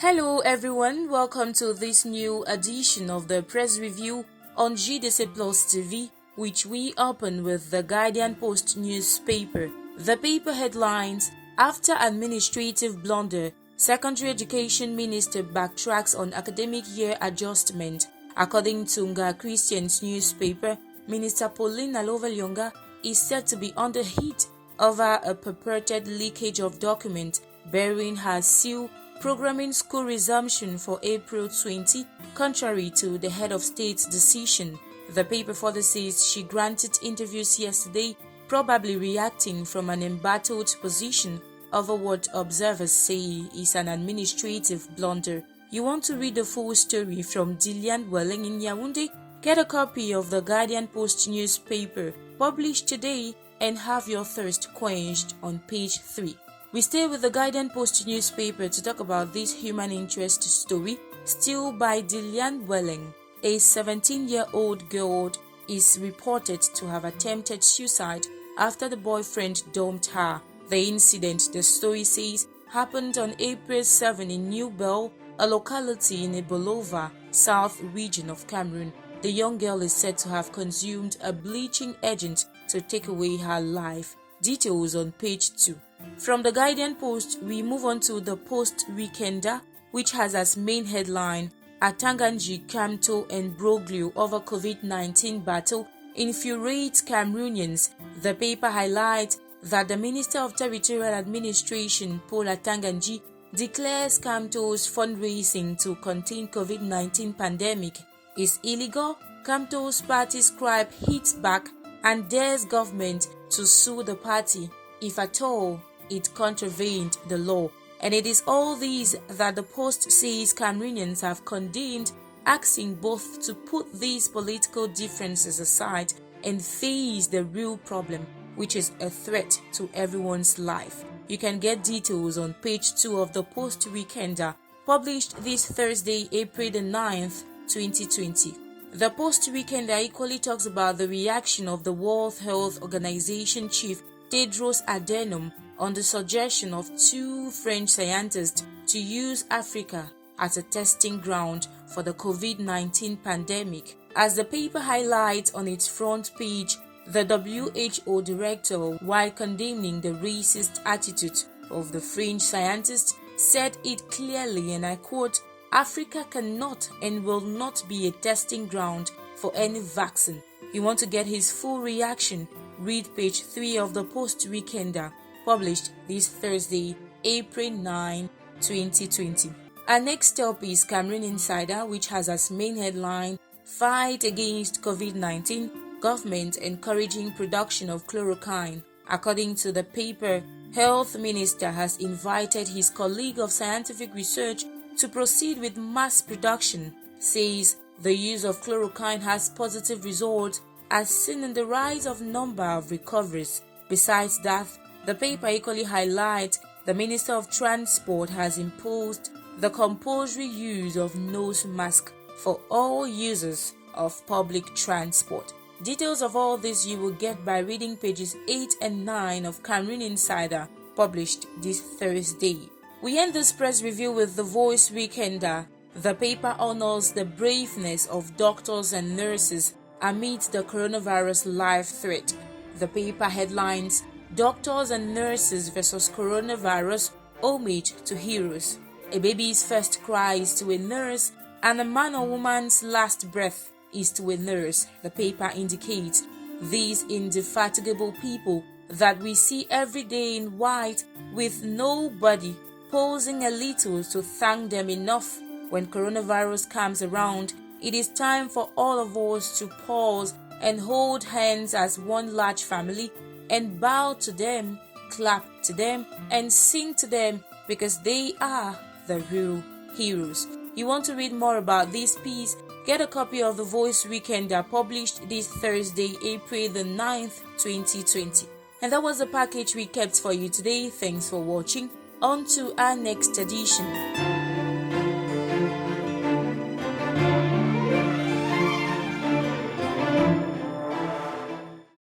Hello everyone, welcome to this new edition of the press review on GDC Plus TV, which we open with the Guardian Post newspaper. The paper headlines: After administrative blunder, Secondary Education Minister backtracks on academic year adjustment. According to Nga Christian's newspaper, Minister Pauline Aloval-Yonga is said to be under heat over a purported leakage of documents bearing her seal programming school resumption for April 20, contrary to the head of state's decision. The paper further says she granted interviews yesterday, probably reacting from an embattled position over what observers say is an administrative blunder. You want to read the full story from Dillian Welling in Yaoundé? Get a copy of the Guardian Post newspaper published today and have your thirst quenched on page 3. We stay with the Guardian Post newspaper to talk about this human interest story, still by Dillian Welling. A 17-year-old girl is reported to have attempted suicide after the boyfriend dumped her. The incident, the story says, happened on April 7 in New Bell, a locality in Ibolova, south region of Cameroon. The young girl is said to have consumed a bleaching agent to take away her life. Details on page 2. From the Guardian Post, we move on to the Post Weekender, which has as main headline, Atanganji, Kamto and Broglio over COVID-19 battle infuriates Cameroonians. The paper highlights that the Minister of Territorial Administration, Paul Atanganji, declares Kamto's fundraising to contain COVID-19 pandemic is illegal. Kamto's party scribe hits back and dares government to sue the party if at all it contravened the law. And it is all these that the Post says Cameroonians have condemned, asking both to put these political differences aside and face the real problem, which is a threat to everyone's life. You can get details on page 2 of the Post Weekender, published this Thursday, April the 9th, 2020. The Post Weekender equally talks about the reaction of the World Health Organization chief Tedros Adhanom on the suggestion of 2 French scientists to use Africa as a testing ground for the COVID-19 pandemic. As the paper highlights on its front page, the WHO director, while condemning the racist attitude of the French scientists, said it clearly, and I quote, "Africa cannot and will not be a testing ground for any vaccine." You want to get his full reaction? Read page 3 of the Post Weekender, published this Thursday, April 9, 2020. Our next stop is Cameroon Insider, which has as main headline, Fight against COVID-19, government encouraging production of chloroquine. According to the paper, Health Minister has invited his colleague of scientific research to proceed with mass production, says the use of chloroquine has positive results as seen in the rise of number of recoveries. Besides that, the paper equally highlights the Minister of Transport has imposed the compulsory use of nose mask for all users of public transport. Details of all this you will get by reading pages 8 and 9 of Cameroon Insider, published this Thursday. We end this press review with the Voice Weekender. The paper honors the braveness of doctors and nurses amid the coronavirus life threat. The paper headlines, Doctors and Nurses versus Coronavirus, Homage to Heroes. A baby's first cry is to a nurse, and a man or woman's last breath is to a nurse, the paper indicates. These indefatigable people that we see every day in white, with nobody pausing a little to thank them enough when coronavirus comes around. It is time for all of us to pause and hold hands as one large family and bow to them, clap to them, and sing to them, because they are the real heroes. You want to read more about this piece? Get a copy of the Voice Weekender, published this Thursday, April the 9th, 2020. And that was the package we kept for you today. Thanks for watching. On to our next edition.